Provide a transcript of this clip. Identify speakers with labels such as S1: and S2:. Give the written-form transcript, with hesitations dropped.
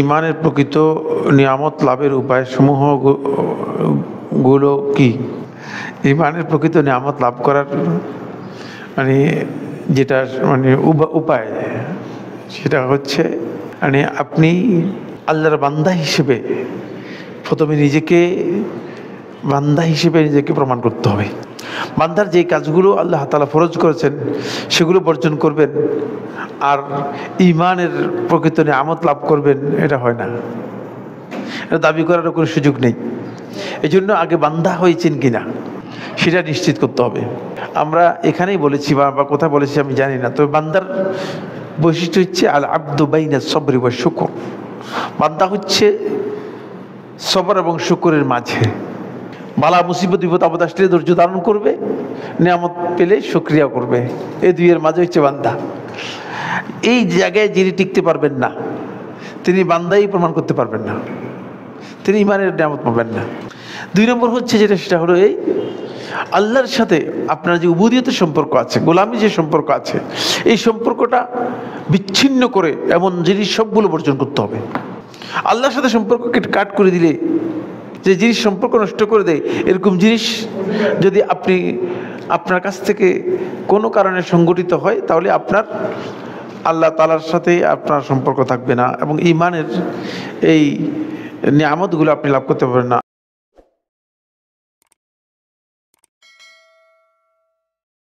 S1: ঈমানের প্রকৃত নিয়ামত লাভের উপায়সমূহ গুলো কি? ঈমানের প্রকৃত নিয়ামত লাভ করার যেটা উপায়, সেটা হচ্ছে আপনি আল্লাহর বান্দা হিসেবে প্রথমে নিজেকে প্রমাণ করতে হবে। বান্দার যে কাজগুলো আল্লাহ তাআলা ফরজ করেছেন সেগুলো বর্জন করবেন আর ঈমানের প্রকৃত নিয়ামত লাভ করবেন, এটা হয় না। এটা দাবি করার কোনো সুযোগ নেই। এই জন্য আগে বান্দা হয়েছেন কিনা সেটা নিশ্চিত করতে হবে। আমরা এখানেই বলেছি বা কোথায় বলেছি আমি জানি না, তবে বান্দার বৈশিষ্ট্য হচ্ছে আল আব্দু বাইনা সবরি ওয়া শুকর। বান্দা হচ্ছে সবর এবং শুকরের মাঝে। বালা মুসিবত বিপদ আপদ আসলে ধৈর্য ধারণ করবে, নিয়ামত পেলে শুকরিয়া করবে, এই দুইয়ের মাঝে হচ্ছে বান্দা। এই জায়গায় যিনি টিকতে পারবেন না তিনি বান্দাই প্রমাণ করতে পারবেন না, তিনি ঈমানের নিয়ামত পাবেন না। 2 নম্বর হচ্ছে যেটা, সেটা হলো এই আল্লাহর সাথে আপনার যে উবুদিয়তের সম্পর্ক আছে, গোলামি যে সম্পর্ক আছে, এই সম্পর্কটা বিচ্ছিন্ন করে এমন জিনিস সবগুলো বর্জন করতে হবে। আল্লাহর সাথে সম্পর্ককে কাট করে দিলে, যে জিনিস সম্পর্ক নষ্ট করে দেয়, এরকম জিনিস যদি আপনার কাছ থেকে কোনো কারণে সংগঠিত হয়, তাহলে আপনার আল্লাহ তাআলার সাথে আপনার সম্পর্ক থাকবে না এবং ঈমানের এই নিয়ামতগুলো আপনি লাভ করতে পারবেন না।